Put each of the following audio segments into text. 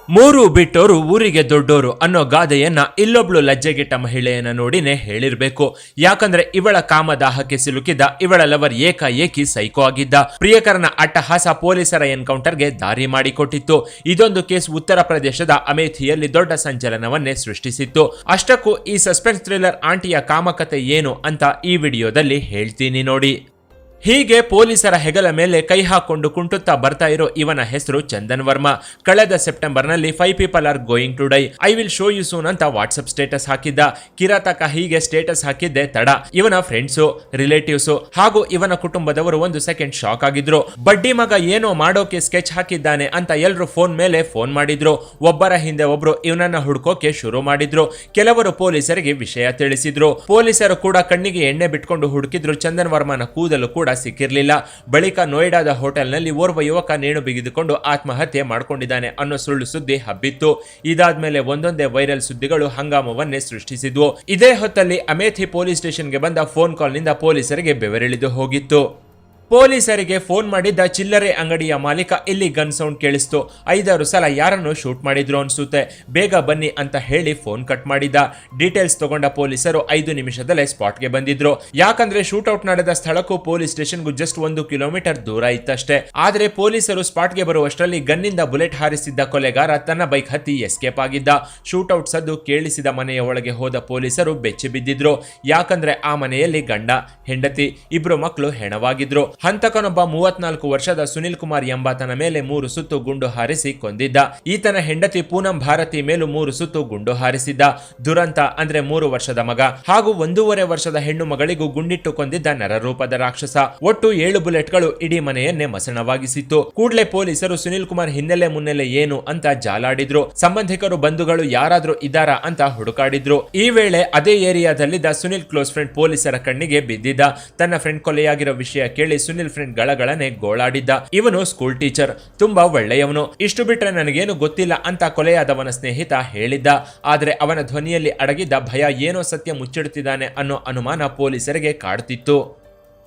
ಮೂರು ಬಿಟ್ಟೋರು ಊರಿಗೆ ದೊಡ್ಡೋರು ಅನ್ನೋ ಗಾದೆಯನ್ನ ಇಲ್ಲೊಬ್ಳು ಲಜ್ಜೆಗೆಟ್ಟ ಮಹಿಳೆಯನ್ನ ನೋಡಿನೇ ಹೇಳಿರ್ಬೇಕು. ಯಾಕಂದ್ರೆ ಇವಳ ಕಾಮದಾಹಕ್ಕೆ ಸಿಲುಕಿದ್ದ ಇವಳ ಲವರ್ ಏಕಾಏಕಿ ಸೈಕೋ ಆಗಿದ್ದ. ಪ್ರಿಯಕರನ ಅಟ್ಟಹಾಸ ಪೊಲೀಸರ ಎನ್ಕೌಂಟರ್ಗೆ ದಾರಿ ಮಾಡಿಕೊಟ್ಟಿತ್ತು. ಇದೊಂದು ಕೇಸ್ ಉತ್ತರ ಪ್ರದೇಶದ ಅಮೇಥಿಯಲ್ಲಿ ದೊಡ್ಡ ಸಂಚಲನವನ್ನೇ ಸೃಷ್ಟಿಸಿತ್ತು. ಅಷ್ಟಕ್ಕೂ ಈ ಸಸ್ಪೆನ್ಸ್ ಥ್ರಿಲ್ಲರ್ ಆಂಟಿಯ ಕಾಮಕತೆ ಏನು ಅಂತ ಈ ವಿಡಿಯೋದಲ್ಲಿ ಹೇಳ್ತೀನಿ ನೋಡಿ. ಹೀಗೆ ಪೊಲೀಸರ ಹೆಗಲ ಮೇಲೆ ಕೈ ಹಾಕೊಂಡು ಕುಂಟುತ್ತಾ ಬರ್ತಾ ಇರೋ ಇವನ ಹೆಸರು ಚಂದನ್ ವರ್ಮಾ. ಕಳೆದ ಸೆಪ್ಟೆಂಬರ್ನಲ್ಲಿ 5 people are going to die, I will show you soon ಅಂತ ವಾಟ್ಸ್ಆಪ್ ಸ್ಟೇಟಸ್ ಹಾಕಿದ್ದ. ಕಿರಾತಕ ಹೀಗೆ ಸ್ಟೇಟಸ್ ಹಾಕಿದ್ದೆ ತಡ ಇವನ ಫ್ರೆಂಡ್ಸು, ರಿಲೇಟಿವ್ಸು ಹಾಗೂ ಇವನ ಕುಟುಂಬದವರು ಒಂದು ಸೆಕೆಂಡ್ ಶಾಕ್ ಆಗಿದ್ರು. ಬಡ್ಡಿ ಮಗ ಏನೋ ಮಾಡೋಕೆ ಸ್ಕೆಚ್ ಹಾಕಿದ್ದಾನೆ ಅಂತ ಎಲ್ರು ಫೋನ್ ಮೇಲೆ ಫೋನ್ ಮಾಡಿದ್ರು. ಒಬ್ಬರ ಹಿಂದೆ ಒಬ್ರು ಇವನನ್ನ ಹುಡ್ಕೋಕೆ ಶುರು ಮಾಡಿದ್ರು. ಕೆಲವರು ಪೊಲೀಸರಿಗೆ ವಿಷಯ ತಿಳಿಸಿದ್ರು. ಪೊಲೀಸರು ಕೂಡ ಕಣ್ಣಿಗೆ ಎಣ್ಣೆ ಬಿಟ್ಕೊಂಡು ಹುಡುಕಿದ್ರು. ಚಂದನ್ ವರ್ಮನ ಕೂದಲು ಕೂಡ ಸಿಕ್ಕಿರ್ಲಿಲ್ಲ. ಬಳಿಕ ನೋಯ್ಡಾದ ಹೋಟೆಲ್ನಲ್ಲಿ ಓರ್ವ ಯುವಕ ನೇಣು ಬಿಗಿದುಕೊಂಡು ಆತ್ಮಹತ್ಯೆ ಮಾಡಿಕೊಂಡಿದ್ದಾನೆ ಅನ್ನೋ ಸುಳ್ಳು ಸುದ್ದಿ ಹಬ್ಬಿತ್ತು. ಇದಾದ್ಮೇಲೆ ಒಂದೊಂದೇ ವೈರಲ್ ಸುದ್ದಿಗಳು ಹಂಗಾಮವನ್ನೇ ಸೃಷ್ಟಿಸಿದ್ವು. ಇದೇ ಹೊತ್ತಲ್ಲಿ ಅಮೇಥಿ ಪೊಲೀಸ್ ಸ್ಟೇಷನ್ಗೆ ಬಂದ ಫೋನ್ ಕಾಲ್ನಿಂದ ಪೊಲೀಸರಿಗೆ ಬೆವರಿಳಿದು ಹೋಗಿತ್ತು. ಪೊಲೀಸರಿಗೆ ಫೋನ್ ಮಾಡಿದ್ದ ಚಿಲ್ಲರೆ ಅಂಗಡಿಯ ಮಾಲೀಕ ಇಲ್ಲಿ ಗನ್ ಸೌಂಡ್ ಕೇಳಿಸ್ತು. 5-6 ಸಲ ಯಾರನ್ನು ಶೂಟ್ ಮಾಡಿದ್ರು ಅನ್ಸುತ್ತೆ, ಬೇಗ ಬನ್ನಿ ಅಂತ ಹೇಳಿ ಫೋನ್ ಕಟ್ ಮಾಡಿದ್ದ. ಡೀಟೇಲ್ಸ್ ತಗೊಂಡ ಪೊಲೀಸರು 5 ನಿಮಿಷದಲ್ಲೇ ಸ್ಪಾಟ್ಗೆ ಬಂದಿದ್ರು. ಯಾಕಂದ್ರೆ ಶೂಟ್ಔಟ್ ನಡೆದ ಸ್ಥಳಕ್ಕೂ ಪೊಲೀಸ್ ಸ್ಟೇಷನ್ಗೂ ಜಸ್ಟ್ 1 ಕಿಲೋಮೀಟರ್ ದೂರ ಇತ್ತಷ್ಟೇ. ಆದ್ರೆ ಪೊಲೀಸರು ಸ್ಪಾಟ್ಗೆ ಬರುವಷ್ಟರಲ್ಲಿ ಗನ್ನಿಂದ ಬುಲೆಟ್ ಹಾರಿಸಿದ್ದ ಕೊಲೆಗಾರ ತನ್ನ ಬೈಕ್ ಹತ್ತಿ ಎಸ್ಕೇಪ್ ಆಗಿದ್ದ. ಶೂಟ್ಔಟ್ ಸದ್ದು ಕೇಳಿಸಿದ ಮನೆಯ ಒಳಗೆ ಹೋದ ಪೊಲೀಸರು ಬೆಚ್ಚಿ ಬಿದ್ದಿದ್ರು. ಯಾಕಂದ್ರೆ ಆ ಮನೆಯಲ್ಲಿ ಗಂಡ, ಹೆಂಡತಿ, 2 ಮಕ್ಕಳು ಹೆಣವಾಗಿದ್ರು. ಹಂತಕನೊಬ್ಬ 34 ವರ್ಷದ ಸುನಿಲ್ ಕುಮಾರ್ ಎಂಬಾತನ ಮೇಲೆ 3 ಸುತ್ತು ಗುಂಡು ಹಾರಿಸಿ ಕೊಂದಿದ್ದ. ಈತನ ಹೆಂಡತಿ ಪೂನಂ ಭಾರತಿ ಮೇಲೂ 3 ಸುತ್ತು ಗುಂಡು ಹಾರಿಸಿದ್ದ. ದುರಂತ ಅಂದ್ರೆ 3 ವರ್ಷದ ಮಗ ಹಾಗೂ 1.5 ವರ್ಷದ ಹೆಣ್ಣು ಮಗಳಿಗೂ ಗುಂಡಿಟ್ಟು ಕೊಂದಿದ್ದ ನರರೂಪದ ರಾಕ್ಷಸ. ಒಟ್ಟು 7 ಬುಲೆಟ್ಗಳು ಇಡೀ ಮನೆಯನ್ನೇ ಮಸಣವಾಗಿಸಿತ್ತು. ಕೂಡಲೇ ಪೊಲೀಸರು ಸುನಿಲ್ ಕುಮಾರ್ ಹಿನ್ನೆಲೆ ಮುನ್ನೆಲೆ ಏನು ಅಂತ ಜಾಲಾಡಿದ್ರು. ಸಂಬಂಧಿಕರು, ಬಂಧುಗಳು ಯಾರಾದ್ರೂ ಇದ್ದಾರಾ ಅಂತ ಹುಡುಕಾಡಿದ್ರು. ಈ ವೇಳೆ ಅದೇ ಏರಿಯಾದಲ್ಲಿದ್ದ ಸುನಿಲ್ ಕ್ಲೋಸ್ ಫ್ರೆಂಡ್ ಪೊಲೀಸರ ಕಣ್ಣಿಗೆ ಬಿದ್ದಿದ್ದ. ತನ್ನ ಫ್ರೆಂಡ್ ಕೊಲೆಯಾಗಿರೋ ವಿಷಯ ಕೇಳಿ ಸುನಿಲ್ ಫ್ರೆಂಡ್ ಗಳಗಳನೆ ಗೋಳಾಡಿದ್ದ. ಇವನು ಸ್ಕೂಲ್ ಟೀಚರ್, ತುಂಬಾ ಒಳ್ಳೆಯವನು, ಇಷ್ಟು ಬಿಟ್ರೆ ನನಗೇನು ಗೊತ್ತಿಲ್ಲ ಅಂತ ಕೊಲೆಯಾದವನ ಸ್ನೇಹಿತ ಹೇಳಿದ್ದ. ಆದ್ರೆ ಅವನ ಧ್ವನಿಯಲ್ಲಿ ಅಡಗಿದ್ದ ಭಯ ಏನೋ ಸತ್ಯ ಮುಚ್ಚಿಡುತ್ತಿದ್ದಾನೆ ಅನ್ನೋ ಅನುಮಾನ ಪೊಲೀಸರಿಗೆ ಕಾಡ್ತಿತ್ತು.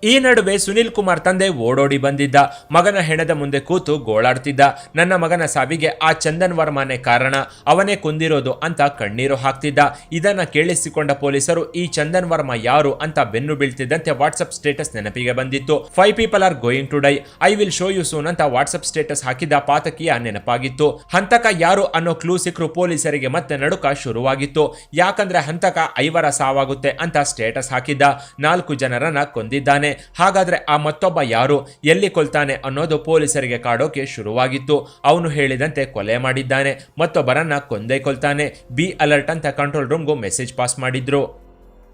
ಈ ನಡುವೆ ಸುನಿಲ್ ಕುಮಾರ್ ತಂದೆ ಓಡೋಡಿ ಬಂದಿದ್ದ. ಮಗನ ಹೆಣದ ಮುಂದೆ ಕೂತು ಗೋಳಾಡ್ತಿದ್ದ. ನನ್ನ ಮಗನ ಸಾವಿಗೆ ಆ ಚಂದನ್ ವರ್ಮಾನೇ ಕಾರಣ, ಅವನೇ ಕೊಂದಿರೋದು ಅಂತ ಕಣ್ಣೀರು ಹಾಕ್ತಿದ್ದ. ಇದನ್ನ ಕೇಳಿಸಿಕೊಂಡ ಪೊಲೀಸರು ಈ ಚಂದನ್ ವರ್ಮಾ ಯಾರು ಅಂತ ಬೆನ್ನು ಬೀಳ್ತಿದ್ದಂತೆ ವಾಟ್ಸ್ಆಪ್ ಸ್ಟೇಟಸ್ ನೆನಪಿಗೆ ಬಂದಿತ್ತು. 5 people are going to die, I will show you soon ಅಂತ ವಾಟ್ಸ್ಆಪ್ ಸ್ಟೇಟಸ್ ಹಾಕಿದ್ದ ಪಾತಕಿಯ ನೆನಪಾಗಿತ್ತು. ಹಂತಕ ಯಾರು ಅನ್ನೋ ಕ್ಲೂ ಸಿಕ್ಕರು ಪೊಲೀಸರಿಗೆ ಮತ್ತೆ ನಡುಕ ಶುರುವಾಗಿತ್ತು. ಯಾಕಂದ್ರೆ ಹಂತಕ 5 ಸಾವಾಗುತ್ತೆ ಅಂತ ಸ್ಟೇಟಸ್ ಹಾಕಿದ್ದ. 4 ಜನರನ್ನ ಕೊಂದಿದ್ದಾನೆ. ಹಾಗಾದ್ರೆ ಆ ಮತ್ತೊಬ್ಬ ಯಾರು, ಎಲ್ಲಿ ಕೊಲ್ತಾನೆ ಅನ್ನೋದು ಪೊಲೀಸರಿಗೆ ಕಾಡೋಕೆ ಶುರುವಾಗಿತ್ತು. ಅವನು ಹೇಳಿದಂತೆ ಕೊಲೆ ಮಾಡಿದ್ದಾನೆ, ಮತ್ತೊಬ್ಬರನ್ನ ಕೊಂದೇ ಕೊಲ್ತಾನೆ. ಬಿ ಅಲರ್ಟ್ ಅಂತ ಕಂಟ್ರೋಲ್ ರೂಮ್ಗೂ ಮೆಸೇಜ್ ಪಾಸ್ ಮಾಡಿದ್ರು.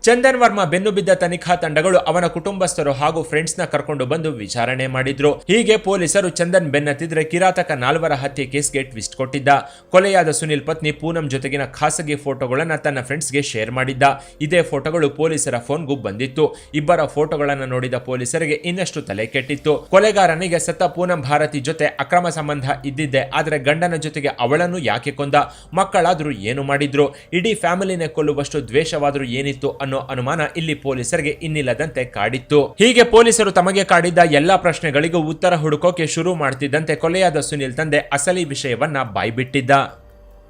ಚಂದನ್ ವರ್ಮಾ ಬೆನ್ನು ಬಿದ್ದ ತನಿಖಾ ತಂಡಗಳು ಅವನ ಕುಟುಂಬಸ್ಥರು ಹಾಗೂ ಫ್ರೆಂಡ್ಸ್ ನ ಕರ್ಕೊಂಡು ಬಂದು ವಿಚಾರಣೆ ಮಾಡಿದ್ರು. ಹೀಗೆ ಪೊಲೀಸರು ಚಂದನ್ ಬೆನ್ನತ್ತಿದ್ರೆ ಕಿರಾತಕ 4 ಹತ್ಯೆ ಕೇಸ್ಗೆ ಟ್ವಿಸ್ಟ್ ಕೊಟ್ಟಿದ್ದ. ಕೊಲೆಯಾದ ಸುನಿಲ್ ಪತ್ನಿ ಪೂನಂ ಜೊತೆಗಿನ ಖಾಸಗಿ ಫೋಟೋಗಳನ್ನ ತನ್ನ ಫ್ರೆಂಡ್ಸ್ಗೆ ಶೇರ್ ಮಾಡಿದ್ದ. ಇದೇ ಫೋಟೋಗಳು ಪೊಲೀಸರ ಫೋನ್ಗೂ ಬಂದಿತ್ತು. ಇಬ್ಬರ ಫೋಟೋಗಳನ್ನ ನೋಡಿದ ಪೊಲೀಸರಿಗೆ ಇನ್ನಷ್ಟು ತಲೆ ಕೆಟ್ಟಿತ್ತು. ಕೊಲೆಗಾರನಿಗೆ ಸತ್ತ ಪೂನಂ ಭಾರತಿ ಜೊತೆ ಅಕ್ರಮ ಸಂಬಂಧ ಇದ್ದಿದ್ದೆ, ಆದ್ರೆ ಗಂಡನ ಜೊತೆಗೆ ಅವಳನ್ನು ಯಾಕೆ ಕೊಂದ? ಮಕ್ಕಳಾದ್ರೂ ಏನು ಮಾಡಿದ್ರು? ಇಡೀ ಫ್ಯಾಮಿಲಿನೇ ಕೊಲ್ಲುವಷ್ಟು ದ್ವೇಷವಾದ್ರೂ ಏನಿತ್ತು ಅನ್ನೋ ಅನುಮಾನ ಇಲ್ಲಿ ಪೊಲೀಸರಿಗೆ ಇನ್ನಿಲ್ಲದಂತೆ ಕಾಡಿತ್ತು. ಹೀಗೆ ಪೊಲೀಸರು ತಮಗೆ ಕಾಡಿದ್ದ ಎಲ್ಲಾ ಪ್ರಶ್ನೆಗಳಿಗೂ ಉತ್ತರ ಹುಡುಕೋಕೆ ಶುರು ಮಾಡ್ತಿದ್ದಂತೆ ಕೊಲೆಯಾದ ಸುನಿಲ್ ತಂದೆ ಅಸಲಿ ವಿಷಯವನ್ನ ಬಾಯ್ಬಿಟ್ಟಿದ್ದ.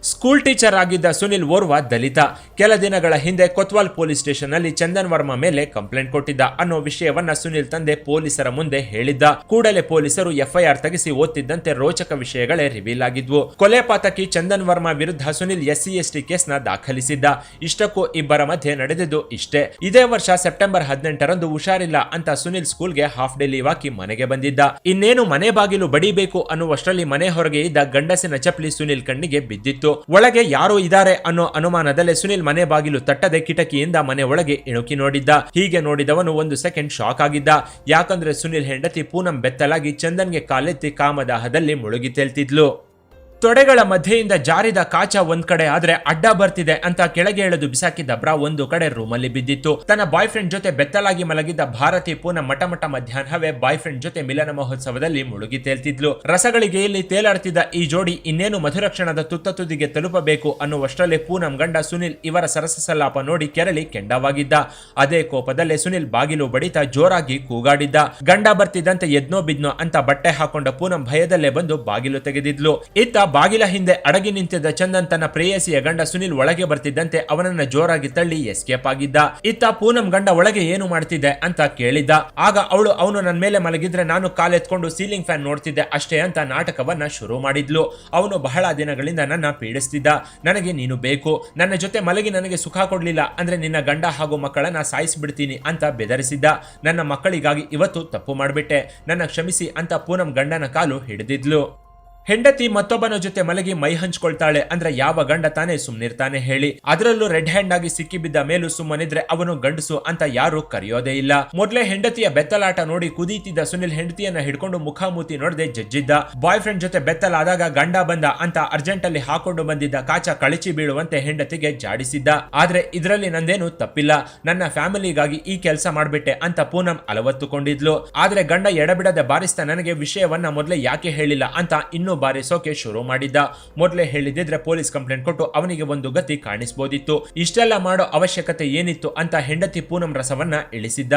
ಸ್ಕೂಲ್ ಟೀಚರ್ ಆಗಿದ್ದ ಸುನಿಲ್ ಓರ್ವ ದಲಿತ. ಕೆಲ ದಿನಗಳ ಹಿಂದೆ ಕೊತ್ವಾಲ್ ಪೊಲೀಸ್ ಸ್ಟೇಷನ್ ನಲ್ಲಿ ಚಂದನ್ ವರ್ಮಾ ಮೇಲೆ ಕಂಪ್ಲೇಂಟ್ ಕೊಟ್ಟಿದ್ದ ಅನ್ನೋ ವಿಷಯವನ್ನ ಸುನಿಲ್ ತಂದೆ ಪೊಲೀಸರ ಮುಂದೆ ಹೇಳಿದ್ದ. ಕೂಡಲೇ ಪೊಲೀಸರು FIR ತೆಗೆಸಿ ಓದ್ತಿದ್ದಂತೆ ರೋಚಕ ವಿಷಯಗಳೇ ರಿವೀಲ್ ಆಗಿದ್ವು. ಕೊಲೆ ಪಾತಕಿ ಚಂದನ್ ವರ್ಮಾ ವಿರುದ್ಧ ಸುನಿಲ್ SC/ST ಕೇಸ್ನ ದಾಖಲಿಸಿದ್ದ. ಇಷ್ಟಕ್ಕೂ ಇಬ್ಬರ ಮಧ್ಯೆ ನಡೆದಿದ್ದು ಇಷ್ಟೇ. ಇದೇ ವರ್ಷ ಸೆಪ್ಟೆಂಬರ್ 18ರಂದು ಹುಷಾರಿಲ್ಲ ಅಂತ ಸುನಿಲ್ ಸ್ಕೂಲ್ಗೆ ಹಾಫ್ ಡೇ ಲೀವ್ ಹಾಕಿ ಮನೆಗೆ ಬಂದಿದ್ದ. ಇನ್ನೇನು ಮನೆ ಬಾಗಿಲು ಬಡಿಬೇಕು ಅನ್ನುವಷ್ಟರಲ್ಲಿ ಮನೆ ಹೊರಗೆ ಇದ್ದ ಗಂಡಸಿನ ಚಪ್ಪಲಿ ಸುನಿಲ್ ಕಣ್ಣಿಗೆ ಬಿದ್ದಿತ್ತು. ಒಳಗೆ ಯಾರೋ ಇದ್ದಾರೆ ಅನ್ನೋ ಅನುಮಾನದಲ್ಲೇ ಸುನಿಲ್ ಮನೆ ಬಾಗಿಲು ತಟ್ಟದೆ ಕಿಟಕಿಯಿಂದ ಮನೆ ಒಳಗೆ ಇಣುಕಿ ನೋಡಿದ್ದ. ಹೀಗೆ ನೋಡಿದವನು 1 ಸೆಕೆಂಡ್ ಶಾಕ್ ಆಗಿದ್ದ. ಯಾಕಂದ್ರೆ ಸುನಿಲ್ ಹೆಂಡತಿ ಪೂನಂ ಬೆತ್ತಲಾಗಿ ಚಂದನ್ಗೆ ಕಾಲೆತ್ತಿ ಕಾಮದಾಹದಲ್ಲಿ ಮುಳುಗಿ ತೇಲ್ತಿದ್ಲು. ತೊಡೆಗಳ ಮಧ್ಯೆಯಿಂದ ಜಾರಿದ ಕಾಚ ಒಂದ್ ಕಡೆ ಆದ್ರೆ ಅಡ್ಡ ಬರ್ತಿದೆ ಅಂತ ಕೆಳಗೆ ಎಳೆದು ಬಿಸಾಕಿದ್ದ ಬ್ರಾ ಒಂದು ಕಡೆ ರೂಮಲ್ಲಿ ಬಿದ್ದಿತ್ತು. ತನ್ನ ಬಾಯ್ ಫ್ರೆಂಡ್ ಜೊತೆ ಬೆತ್ತಲಾಗಿ ಮಲಗಿದ್ದ ಭಾರತಿ ಪೂನಂ ಮಠ ಮಧ್ಯಾಹ್ನವೇ ಬಾಯ್ ಫ್ರೆಂಡ್ ಜೊತೆ ಮಿಲನ ಮಹೋತ್ಸವದಲ್ಲಿ ಮುಳುಗಿ ತೇಲ್ತಿದ್ಲು. ರಸಗಳಿಗೆ ಇಲ್ಲಿ ತೇಲಾಡ್ತಿದ್ದ ಈ ಜೋಡಿ ಇನ್ನೇನು ಮಧುರ ಕ್ಷಣದ ತುತ್ತ ತುದಿಗೆ ತಲುಪಬೇಕು ಅನ್ನುವಷ್ಟರಲ್ಲಿ ಪೂನಂ ಗಂಡ ಸುನಿಲ್ ಇವರ ಸರಸ ಸಲಾಪ ನೋಡಿ ಕೆರಳಿ ಕೆಂಡವಾಗಿದ್ದ. ಅದೇ ಕೋಪದಲ್ಲೇ ಸುನಿಲ್ ಬಾಗಿಲು ಬಡಿತಾ ಜೋರಾಗಿ ಕೂಗಾಡಿದ್ದ. ಗಂಡ ಬರ್ತಿದ್ದಂತೆ ಎದ್ನೋ ಬಿದ್ನೋ ಅಂತ ಬಟ್ಟೆ ಹಾಕೊಂಡ ಪೂನಂ ಭಯದಲ್ಲೇ ಬಂದು ಬಾಗಿಲು ತೆಗೆದಿದ್ಲು. ಇತ್ತ ಬಾಗಿಲ ಹಿಂದೆ ಅಡಗಿ ನಿಂತಿದ್ದ ಚಂದನ್ ತನ್ನ ಪ್ರೇಯಸಿಯ ಗಂಡ ಸುನಿಲ್ ಒಳಗೆ ಬರ್ತಿದ್ದಂತೆ ಅವನನ್ನ ಜೋರಾಗಿ ತಳ್ಳಿ ಎಸ್ಕೇಪ್ ಆಗಿದ್ದ. ಇತ್ತ ಪೂನಂ ಗಂಡ ಒಳಗೆ ಏನು ಮಾಡ್ತಿದ್ದೆ ಅಂತ ಕೇಳಿದ್ದ. ಆಗ ಅವನು ನನ್ನ ಮೇಲೆ ಮಲಗಿದ್ರೆ ನಾನು ಕಾಲೆತ್ಕೊಂಡು ಸೀಲಿಂಗ್ ಫ್ಯಾನ್ ನೋಡ್ತಿದ್ದೆ ಅಷ್ಟೇ ಅಂತ ನಾಟಕವನ್ನ ಶುರು ಮಾಡಿದ್ಲು. ಅವನು ಬಹಳ ದಿನಗಳಿಂದ ನನ್ನ ಪೀಡಿಸ್ತಿದ್ದ. ನನಗೆ ನೀನು ಬೇಕು, ನನ್ನ ಜೊತೆ ಮಲಗಿ ನನಗೆ ಸುಖ ಕೊಡ್ಲಿಲ್ಲ ಅಂದ್ರೆ ನಿನ್ನ ಗಂಡ ಹಾಗೂ ಮಕ್ಕಳನ್ನ ಸಾಯಿಸ್ಬಿಡ್ತೀನಿ ಅಂತ ಬೆದರಿಸಿದ್ದ. ನನ್ನ ಮಕ್ಕಳಿಗಾಗಿ ಇವತ್ತು ತಪ್ಪು ಮಾಡ್ಬಿಟ್ಟೆ, ನನ್ನ ಕ್ಷಮಿಸಿ ಅಂತ ಪೂನಂ ಗಂಡನ ಕಾಲು ಹಿಡಿದಿದ್ಲು. ಹೆಂಡತಿ ಮತ್ತೊಬ್ಬನ ಜೊತೆ ಮಲಗಿ ಮೈ ಹಂಚ್ಕೊಳ್ತಾಳೆ ಅಂದ್ರೆ ಯಾವ ಗಂಡ ತಾನೇ ಸುಮ್ನಿರ್ತಾನೆ ಹೇಳಿ? ಅದರಲ್ಲೂ ರೆಡ್ ಹ್ಯಾಂಡ್ ಆಗಿ ಸಿಕ್ಕಿಬಿದ್ದ ಮೇಲೂ ಸುಮ್ಮನಿದ್ರೆ ಅವನು ಗಂಡಸು ಅಂತ ಯಾರು ಕರೆಯೋದೇ ಇಲ್ಲ. ಮೊದಲೇ ಹೆಂಡತಿಯ ಬೆತ್ತಲಾಟ ನೋಡಿ ಕುದೀತಿದ್ದ ಸುನಿಲ್ ಹೆಂಡತಿಯನ್ನ ಹಿಡ್ಕೊಂಡು ಮುಖಾಮೂತಿ ನೋಡದೆ ಜಜ್ಜಿದ್ದ. ಬಾಯ್ ಫ್ರೆಂಡ್ ಜೊತೆ ಬೆತ್ತಲಾದಾಗ ಗಂಡ ಬಂದ ಅಂತ ಅರ್ಜೆಂಟ್ ಅಲ್ಲಿ ಹಾಕೊಂಡು ಬಂದಿದ್ದ ಕಾಚ ಕಳಚಿ ಬೀಳುವಂತೆ ಹೆಂಡತಿಗೆ ಜಾಡಿಸಿದ್ದ. ಆದ್ರೆ ಇದರಲ್ಲಿ ನಂದೇನು ತಪ್ಪಿಲ್ಲ, ನನ್ನ ಫ್ಯಾಮಿಲಿಗಾಗಿ ಈ ಕೆಲಸ ಮಾಡ್ಬಿಟ್ಟೆ ಅಂತ ಪೂನಂ ಅಲವತ್ತುಕೊಂಡಿದ್ಲು. ಆದ್ರೆ ಗಂಡ ಎಡಬಿಡದೆ ಬಾರಿಸ್ತಾ ನನಗೆ ವಿಷಯವನ್ನ ಮೊದಲೇ ಯಾಕೆ ಹೇಳಿಲ್ಲ ಅಂತ ಇನ್ನೂ ಬಾರಿಸೋಕೆ ಶುರು ಮಾಡಿದ್ದ. ಮೊದಲೇ ಹೇಳಿದಿದ್ರೆ ಪೊಲೀಸ್ ಕಂಪ್ಲೇಂಟ್ ಕೊಟ್ಟು ಅವನಿಗೆ ಒಂದು ಗತಿ ಕಾಣಿಸಬಹುದಿತ್ತು. ಇಷ್ಟೆಲ್ಲ ಮಾಡೋ ಅವಶ್ಯಕತೆ ಏನಿತ್ತು ಅಂತ ಹೆಂಡತಿ ಪೂನಂ ರಸವನ್ನ ಇಳಿಸಿದ್ದ.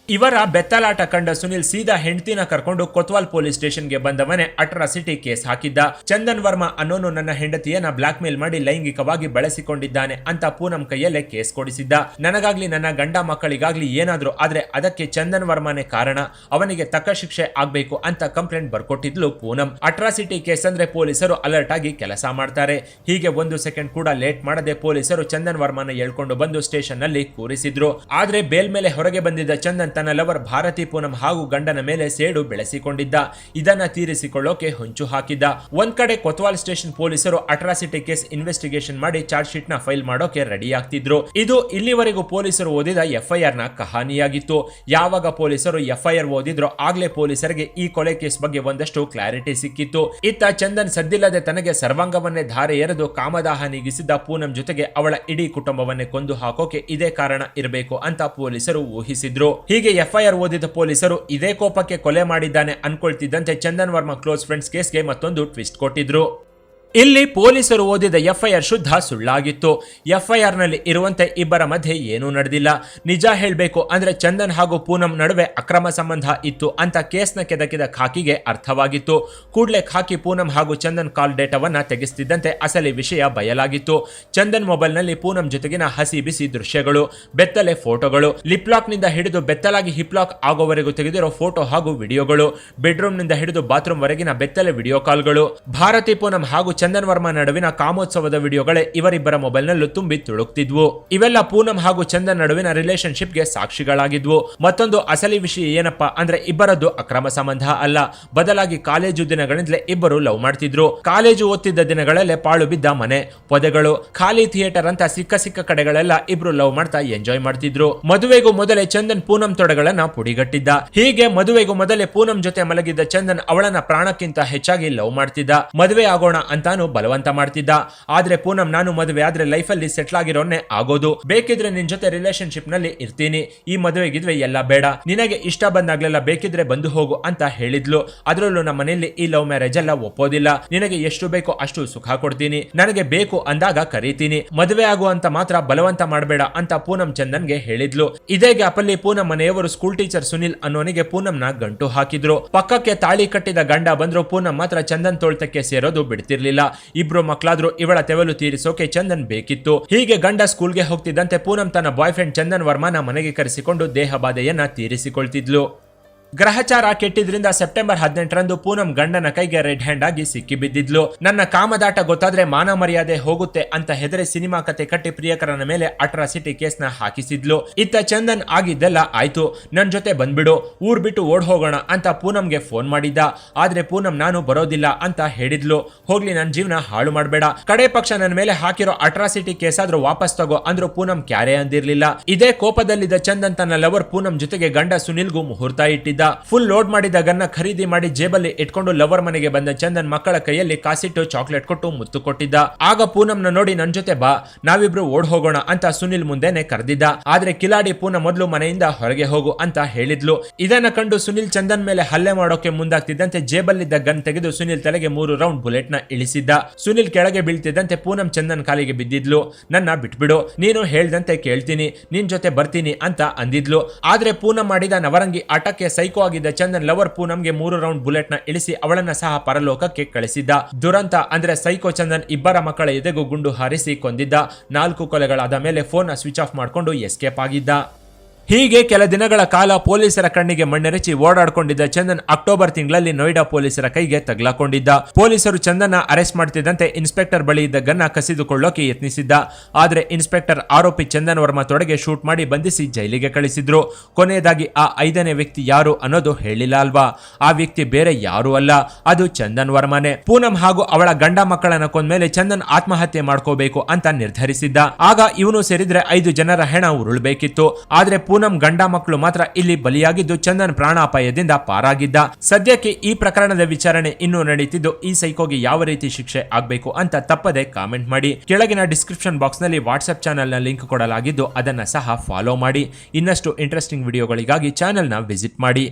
ಇವರ ಬೆತ್ತಲಾಟ ಕಂಡ ಸುನಿಲ್ ಸೀದಾ ಹೆಂಡತಿನ ಕರ್ಕೊಂಡು ಕೊತ್ವಾಲ್ ಪೊಲೀಸ್ ಸ್ಟೇಷನ್ಗೆ ಬಂದವನೇ ಅಟ್ರಾಸಿಟಿ ಕೇಸ್ ಹಾಕಿದ್ದ. ಚಂದನ್ ವರ್ಮಾ ಅನ್ನೋನು ನನ್ನ ಹೆಂಡತಿಯನ್ನ ಬ್ಲಾಕ್ ಮೇಲ್ ಮಾಡಿ ಲೈಂಗಿಕವಾಗಿ ಬಳಸಿಕೊಂಡಿದ್ದಾನೆ ಅಂತ ಪೂನಂ ಕೈಯಲ್ಲೇ ಕೇಸ್ ಕೊಡಿಸಿದ್ದ. ನನಗಾಗ್ಲಿ ನನ್ನ ಗಂಡ ಮಕ್ಕಳಿಗಾಗ್ಲಿ ಏನಾದ್ರು ಆದ್ರೆ ಅದಕ್ಕೆ ಚಂದನ್ ವರ್ಮಾನೇ ಕಾರಣ, ಅವನಿಗೆ ತಕ್ಕ ಶಿಕ್ಷೆ ಆಗ್ಬೇಕು ಅಂತ ಕಂಪ್ಲೇಂಟ್ ಬರ್ಕೊಟ್ಟಿದ್ಲು ಪೂನಂ. ಅಟ್ರಾಸಿಟಿ ಕೇಸ್ ಅಂದ್ರೆ ಪೊಲೀಸರು ಅಲರ್ಟ್ ಆಗಿ ಕೆಲಸ ಮಾಡ್ತಾರೆ. ಹೀಗೆ ಒಂದು ಸೆಕೆಂಡ್ ಕೂಡ ಲೇಟ್ ಮಾಡದೆ ಪೊಲೀಸರು ಚಂದನ್ ವರ್ಮಾನ ಎಳ್ಕೊಂಡು ಬಂದು ಸ್ಟೇಷನ್ ನಲ್ಲಿ ಕೂರಿಸಿದ್ರು. ಆದ್ರೆ ಬೇಲ್ ಮೇಲೆ ಹೊರಗೆ ಬಂದಿದ್ದ ಚಂದನ್ ತನ್ನ ಲವರ್ ಭಾರತಿ ಪೂನಂ ಹಾಗೂ ಗಂಡನ ಮೇಲೆ ಸೇಡು ಬೆಳೆಸಿಕೊಂಡಿದ್ದ. ಇದನ್ನ ತೀರಿಸಿಕೊಳ್ಳೋಕೆ ಹೊಂಚು ಹಾಕಿದ್ದ. ಒಂದ್ ಕಡೆ ಕೊತ್ವಾಲ್ ಸ್ಟೇಷನ್ ಪೊಲೀಸರು ಅಟ್ರಾಸಿಟಿ ಕೇಸ್ ಇನ್ವೆಸ್ಟಿಗೇಷನ್ ಮಾಡಿ ಚಾರ್ಜ್ ಶೀಟ್ ನ ಫೈಲ್ ಮಾಡೋಕೆ ರೆಡಿ ಆಗ್ತಿದ್ರು. ಇದು ಇಲ್ಲಿವರೆಗೂ ಪೊಲೀಸರು ಓದಿದ ಎಫ್ಐಆರ್ ನ ಕಹಾನಿಯಾಗಿತ್ತು. ಯಾವಾಗ ಪೊಲೀಸರು ಎಫ್ಐಆರ್ ಓದಿದ್ರು ಆಗ್ಲೇ ಪೊಲೀಸರಿಗೆ ಈ ಕೊಲೆ ಕೇಸ್ ಬಗ್ಗೆ ಒಂದಷ್ಟು ಕ್ಲಾರಿಟಿ ಸಿಕ್ಕಿತ್ತು. ಇತ್ತ ಚಂದನ್ ಸದ್ದಿಲ್ಲದೆ ತನಗೆ ಸರ್ವಾಂಗವನ್ನೇ ಧಾರೆ ಎರೆದು ಕಾಮದಾಹ ನೀಗಿಸಿದ್ದ ಪೂನಂ ಜೊತೆಗೆ ಅವಳ ಇಡೀ ಕುಟುಂಬವನ್ನೇ ಕೊಂದು ಹಾಕೋಕೆ ಇದೇ ಕಾರಣ ಇರಬೇಕು ಅಂತ ಪೊಲೀಸರು ಊಹಿಸಿದ್ರು. ಹೀಗೆ ಎಫ್ಐಆರ್ ಓದಿದ ಪೊಲೀಸರು ಇದೇ ಕೋಪಕ್ಕೆ ಕೊಲೆ ಮಾಡಿದ್ದಾನೆ ಅನ್ಕೊಳ್ತಿದ್ದಂತೆ ಚಂದನ್ ವರ್ಮಾ ಕ್ಲೋಸ್ ಫ್ರೆಂಡ್ಸ್ ಕೇಸ್ಗೆ ಮತ್ತೊಂದು ಟ್ವಿಸ್ಟ್ ಕೊಟ್ಟಿದ್ರು. ಇಲ್ಲಿ ಪೊಲೀಸರು ಓದಿದ ಎಫ್ಐಆರ್ ಶುದ್ಧ ಸುಳ್ಳಾಗಿತ್ತು. ಎಫ್ಐಆರ್ ನಲ್ಲಿ ಇರುವಂತೆ ಇಬ್ಬರ ಮಧ್ಯೆ ಏನೂ ನಡೆದಿಲ್ಲ. ನಿಜ ಹೇಳಬೇಕು ಅಂದ್ರೆ ಚಂದನ್ ಹಾಗೂ ಪೂನಂ ನಡುವೆ ಅಕ್ರಮ ಸಂಬಂಧ ಇತ್ತು ಅಂತ ಕೇಸ್ನ ಕೆದಕಿದ ಖಾಕಿಗೆ ಅರ್ಥವಾಗಿತ್ತು. ಕೂಡಲೇ ಖಾಕಿ ಪೂನಂ ಹಾಗೂ ಚಂದನ್ ಕಾಲ್ ಡೇಟಾವನ್ನ ತೆಗೆಸ್ತಿದ್ದಂತೆ ಅಸಲಿ ವಿಷಯ ಬಯಲಾಗಿತ್ತು. ಚಂದನ್ ಮೊಬೈಲ್ ನಲ್ಲಿ ಪೂನಂ ಜೊತೆಗಿನ ಹಸಿ ಬಿಸಿ ದೃಶ್ಯಗಳು, ಬೆತ್ತಲೆ ಫೋಟೋಗಳು, ಲಿಪ್ಲಾಕ್ ನಿಂದ ಹಿಡಿದು ಬೆತ್ತಲಾಗಿ ಹಿಪ್ಲಾಕ್ ಆಗೋವರೆಗೂ ತೆಗೆದಿರೋ ಫೋಟೋ ಹಾಗೂ ವಿಡಿಯೋಗಳು, ಬೆಡ್ರೂಮ್ ನಿಂದ ಹಿಡಿದು ಬಾತ್ರೂಮ್ ವರೆಗಿನ ಬೆತ್ತಲೆ ವಿಡಿಯೋ ಕಾಲ್ಗಳು, ಭಾರತಿ ಪೂನಂ ಹಾಗೂ ಚಂದನ್ ವರ್ಮಾ ನಡುವಿನ ಕಾಮೋತ್ಸವದ ವಿಡಿಯೋಗಳೇ ಇವರಿಬ್ಬರ ಮೊಬೈಲ್ ನಲ್ಲೂ ತುಂಬಿ ತುಳುಕ್ತಿದ್ವು. ಇವೆಲ್ಲ ಪೂನಂ ಹಾಗೂ ಚಂದನ್ ನಡುವಿನ ರಿಲೇಶನ್ಶಿಪ್ ಗೆ ಸಾಕ್ಷಿಗಳಾಗಿದ್ವು. ಮತ್ತೊಂದು ಅಸಲಿ ವಿಷಯ ಏನಪ್ಪಾ ಅಂದ್ರೆ ಇಬ್ಬರದ್ದು ಅಕ್ರಮ ಸಂಬಂಧ ಅಲ್ಲ, ಬದಲಾಗಿ ಕಾಲೇಜು ದಿನಗಳಿಂದಲೇ ಇಬ್ಬರು ಲವ್ ಮಾಡ್ತಿದ್ರು. ಕಾಲೇಜು ಓದ್ತಿದ್ದ ದಿನಗಳಲ್ಲೇ ಪಾಳು ಬಿದ್ದ ಮನೆ, ಪೊದೆಗಳು, ಖಾಲಿ ಥಿಯೇಟರ್ ಅಂತ ಸಿಕ್ಕ ಸಿಕ್ಕ ಕಡೆಗಳೆಲ್ಲ ಇಬ್ರು ಲವ್ ಮಾಡ್ತಾ ಎಂಜಾಯ್ ಮಾಡ್ತಿದ್ರು. ಮದುವೆಗೂ ಮೊದಲೇ ಚಂದನ್ ಪೂನಂ ತೊಡೆಗಳನ್ನ ಪುಡಿಗಟ್ಟಿದ್ದ. ಹೀಗೆ ಮದುವೆಗೂ ಮೊದಲೇ ಪೂನಂ ಜೊತೆ ಮಲಗಿದ್ದ ಚಂದನ್ ಅವಳನ್ನ ಪ್ರಾಣಕ್ಕಿಂತ ಹೆಚ್ಚಾಗಿ ಲವ್ ಮಾಡ್ತಿದ್ದ. ಮದುವೆ ಆಗೋಣ ಅಂತಾನು ಬಲವಂತ ಮಾಡ್ತಿದ್ದ. ಆದ್ರೆ ಪೂನಂ ನಾನು ಮದುವೆ ಆದ್ರೆ ಲೈಫ್ ಅಲ್ಲಿ ಸೆಟ್ಲ್ ಆಗಿರೋನೆ ಆಗೋದು, ಬೇಕಿದ್ರೆ ನಿನ್ ಜೊತೆ ರಿಲೇಶನ್ಶಿಪ್ ನಲ್ಲಿ ಇರ್ತೀನಿ, ಈ ಮದುವೆಗಿದ್ವೆ ಎಲ್ಲ ಬೇಡ, ನಿನಗೆ ಇಷ್ಟ ಬಂದಾಗ್ಲೆಲ್ಲ ಬೇಕಿದ್ರೆ ಬಂದು ಹೋಗು ಅಂತ ಹೇಳಿದ್ಲು. ಅದರಲ್ಲೂ ನಮ್ಮ ಮನೆಯಲ್ಲಿ ಈ ಲವ್ ಮ್ಯಾರೇಜ್ ಎಲ್ಲ ಒಪ್ಪೋದಿಲ್ಲ, ನಿನಗೆ ಎಷ್ಟು ಬೇಕೋ ಅಷ್ಟು ಸುಖ ಕೊಡ್ತೀನಿ, ನನಗೆ ಬೇಕು ಅಂದಾಗ ಕರೀತೀನಿ, ಮದುವೆ ಆಗು ಅಂತ ಮಾತ್ರ ಬಲವಂತ ಮಾಡಬೇಡ ಅಂತ ಪೂನಂ ಚಂದನ್ಗೆ ಹೇಳಿದ್ಲು. ಇದೇ ಗ್ಯಾಪ್ ಅಲ್ಲಿ ಪೂನಂ ಮನೆಯವರು ಸ್ಕೂಲ್ ಟೀಚರ್ ಸುನಿಲ್ ಅನ್ನೋನಿಗೆ ಪೂನಂನ ಗಂಟು ಹಾಕಿದ್ರು. ಪಕ್ಕಕ್ಕೆ ತಾಳಿ ಕಟ್ಟಿದ ಗಂಡ ಬಂದ್ರು ಪೂನಂ ಮಾತ್ರ ಚಂದನ್ ತೋಳ್ತಕ್ಕೆ ಸೇರೋದು ಬಿಡ್ತಿರ್ಲಿಲ್ಲ. ಇಬ್ರು ಮಕ್ಕಳಾದ್ರೂ ಇವಳ ತೆವಲು ತೀರಿಸೋಕೆ ಚಂದನ್ ಬೇಕಿತ್ತು. ಹೀಗೆ ಗಂಡ ಸ್ಕೂಲ್ಗೆ ಹೋಗ್ತಿದ್ದಂತೆ ಪೂನಂ ತನ್ನ ಬಾಯ್ ಫ್ರೆಂಡ್ ಚಂದನ್ ವರ್ಮಾನ ಮನೆಗೆ ಕರೆಸಿಕೊಂಡು ದೇಹ ಬಾಧೆಯನ್ನ ತೀರಿಸಿಕೊಳ್ತಿದ್ಲು. ಗ್ರಹಚಾರ ಕೆಟ್ಟಿದ್ರಿಂದ ಸೆಪ್ಟೆಂಬರ್ 18ರಂದು ಪೂನಂ ಗಂಡನ ಕೈಗೆ ರೆಡ್ ಹ್ಯಾಂಡ್ ಆಗಿ ಸಿಕ್ಕಿ ಬಿದ್ದಿದ್ಲು. ನನ್ನ ಕಾಮದಾಟ ಗೊತ್ತಾದ್ರೆ ಮಾನ ಮರ್ಯಾದೆ ಹೋಗುತ್ತೆ ಅಂತ ಹೆದರಿ ಸಿನಿಮಾ ಕತೆ ಕಟ್ಟಿ ಪ್ರಿಯಕರನ ಮೇಲೆ ಅಟ್ರಾಸಿಟಿ ಕೇಸ್ನ ಹಾಕಿಸಿದ್ಲು. ಇತ್ತ ಚಂದನ್ ಆಗಿದ್ದೆಲ್ಲ ಆಯ್ತು, ನನ್ ಜೊತೆ ಬಂದ್ಬಿಡು, ಊರ್ ಬಿಟ್ಟು ಓಡ್ ಹೋಗೋಣ ಅಂತ ಪೂನಂಗೆ ಫೋನ್ ಮಾಡಿದ್ದ. ಆದ್ರೆ ಪೂನಂ ನಾನು ಬರೋದಿಲ್ಲ ಅಂತ ಹೇಳಿದ್ಲು. ಹೋಗ್ಲಿ, ನನ್ ಜೀವನ ಹಾಳು ಮಾಡ್ಬೇಡ, ಕಡೆ ಪಕ್ಷ ನನ್ನ ಮೇಲೆ ಹಾಕಿರೋ ಅಟ್ರಾಸಿಟಿ ಕೇಸ್ ಆದ್ರೂ ವಾಪಸ್ ತಗೋ ಅಂದ್ರು ಪೂನಂ ಕ್ಯಾರೆ ಅಂದಿರ್ಲಿಲ್ಲ. ಇದೇ ಕೋಪದಲ್ಲಿದ್ದ ಚಂದನ್ ತನ್ನ ಲವರ್ ಪೂನಂ ಜೊತೆಗೆ ಗಂಡ ಸುನಿಲ್ಗೂ ಮುಹೂರ್ತ ಇಟ್ಟಿದ್ದ. ಫುಲ್ ಲೋಡ್ ಮಾಡಿದ ಗನ್ನ ಖರೀದಿ ಮಾಡಿ ಜೇಬಲ್ಲಿ ಇಟ್ಕೊಂಡು ಲವರ್ ಮನೆಗೆ ಬಂದ ಚಂದನ್ ಮಕ್ಕಳ ಕೈಯಲ್ಲಿ ಕಾಸಿಟ್ಟು ಚಾಕ್ಲೇಟ್ ಕೊಟ್ಟು ಮುತ್ತು ಕೊಟ್ಟಿದ್ದ. ಆಗ ಪೂನಂನ ನೋಡಿ ನನ್ ಜೊತೆ ಬಾ, ನಾವಿಬ್ರು ಓಡ್ ಹೋಗೋಣ ಅಂತ ಸುನಿಲ್ ಮುಂದೆನೆ ಕರೆದಿದ್ದ. ಆದ್ರೆ ಕಿಲಾಡಿ ಪೂನಂ ಮೊದಲು ಮನೆಯಿಂದ ಹೊರಗೆ ಹೋಗು ಅಂತ ಹೇಳಿದ್ಲು. ಇದನ್ನ ಕಂಡು ಸುನಿಲ್ ಚಂದನ್ ಮೇಲೆ ಹಲ್ಲೆ ಮಾಡೋಕೆ ಮುಂದಾಗ್ತಿದ್ದಂತೆ ಜೇಬಲ್ಲಿದ್ದ ಗನ್ ತೆಗೆದು ಸುನಿಲ್ ತಲೆಗೆ 3 ರೌಂಡ್ ಬುಲೆಟ್ ನ ಇಳಿಸಿದ್ದ. ಸುನಿಲ್ ಕೆಳಗೆ ಬೀಳ್ತಿದ್ದಂತೆ ಪೂನಂ ಚಂದನ್ ಕಾಲಿಗೆ ಬಿದ್ದಿದ್ಲು. ನನ್ನ ಬಿಟ್ಬಿಡು, ನೀನು ಹೇಳ್ದಂತೆ ಕೇಳ್ತೀನಿ, ನಿನ್ ಜೊತೆ ಬರ್ತೀನಿ ಅಂತ ಅಂದಿದ್ಲು. ಆದ್ರೆ ಪೂನಂ ಮಾಡಿದ ನವರಂಗಿ ಆಟಕ್ಕೆ ಸೈಕೋ ಸೈಕೋ ಆಗಿದ್ದ ಚಂದನ್ ಲವರ್ ಪೂನಂಗೆ 3 ರೌಂಡ್ ಬುಲೆಟ್ ನ ಇಳಿಸಿ ಅವಳನ್ನ ಸಹ ಪರಲೋಕಕ್ಕೆ ಕಳಿಸಿದ್ದ. ದುರಂತ ಅಂದ್ರೆ ಸೈಕೋ ಚಂದನ್ ಇಬ್ಬರ ಮಕ್ಕಳ ಎದೆಗೂ ಗುಂಡು ಹಾರಿಸಿ ಕೊಂದಿದ್ದ. 4 ಕೊಲೆಗಳಾದ ಮೇಲೆ ಫೋನ್ ಸ್ವಿಚ್ ಆಫ್ ಮಾಡಿಕೊಂಡು ಎಸ್ಕೇಪ್ ಆಗಿದ್ದ. ಹೀಗೆ ಕೆಲ ದಿನಗಳ ಕಾಲ ಪೊಲೀಸರ ಕಣ್ಣಿಗೆ ಮಣ್ಣೆರಚಿ ಓಡಾಡ್ಕೊಂಡಿದ್ದ ಚಂದನ್ ಅಕ್ಟೋಬರ್ ತಿಂಗಳಲ್ಲಿ ನೋಯ್ಡಾ ಪೊಲೀಸರ ಕೈಗೆ ತಗಲಾಕೊಂಡಿದ್ದ. ಪೊಲೀಸರು ಚಂದನ್ನ ಅರೆಸ್ಟ್ ಮಾಡ್ತಿದ್ದಂತೆ ಇನ್ಸ್ಪೆಕ್ಟರ್ ಬಳಿ ಇದ್ದ ಗನ್ನ ಕಸಿದುಕೊಳ್ಳೋಕೆ ಯತ್ನಿಸಿದ್ದ. ಆದ್ರೆ ಇನ್ಸ್ಪೆಕ್ಟರ್ ಆರೋಪಿ ಚಂದನ್ ವರ್ಮ ತೊಡೆಗೆ ಶೂಟ್ ಮಾಡಿ ಬಂಧಿಸಿ ಜೈಲಿಗೆ ಕಳಿಸಿದ್ರು. ಕೊನೆಯದಾಗಿ ಆ 5ನೇ ವ್ಯಕ್ತಿ ಯಾರು ಅನ್ನೋದು ಹೇಳಿಲ್ಲ ಅಲ್ವಾ? ಆ ವ್ಯಕ್ತಿ ಬೇರೆ ಯಾರು ಅಲ್ಲ, ಅದು ಚಂದನ್ ವರ್ಮನೆ. ಪೂನಂ ಹಾಗೂ ಅವಳ ಗಂಡ ಮಕ್ಕಳನ್ನ ಕೊಂದ್ಮೇಲೆ ಚಂದನ್ ಆತ್ಮಹತ್ಯೆ ಮಾಡ್ಕೋಬೇಕು ಅಂತ ನಿರ್ಧರಿಸಿದ್ದ. ಆಗ ಇವನು ಸೇರಿದ್ರೆ 5 ಜನರ ಹೆಣ ಉರುಳ್ಬೇಕಿತ್ತು. ಆದ್ರೆ ಪೂನಂ ಗಂಡ ಮಕ್ಕಳು ಮಾತ್ರ ಇಲ್ಲಿ ಬಲಿಯಾಗಿದ್ದು ಚಂದನ್ ಪ್ರಾಣಾಪಾಯದಿಂದ ಪಾರಾಗಿದ್ದ. ಸದ್ಯಕ್ಕೆ ಈ ಪ್ರಕರಣದ ವಿಚಾರಣೆ ಇನ್ನೂ ನಡೀತಿದ್ದು ಈ ಸೈಕೋಗೆ ಯಾವ ರೀತಿ ಶಿಕ್ಷೆ ಆಗ್ಬೇಕು ಅಂತ ತಪ್ಪದೆ ಕಾಮೆಂಟ್ ಮಾಡಿ. ಕೆಳಗಿನ ಡಿಸ್ಕ್ರಿಪ್ಷನ್ ಬಾಕ್ಸ್ ನಲ್ಲಿ ವಾಟ್ಸ್ಆಪ್ ಚಾನೆಲ್ ನ ಲಿಂಕ್ ಕೊಡಲಾಗಿದ್ದು ಅದನ್ನ ಸಹ ಫಾಲೋ ಮಾಡಿ. ಇನ್ನಷ್ಟು ಇಂಟ್ರೆಸ್ಟಿಂಗ್ ವಿಡಿಯೋಗಳಿಗಾಗಿ ಚಾನೆಲ್ ನ ವಿಸಿಟ್ ಮಾಡಿ.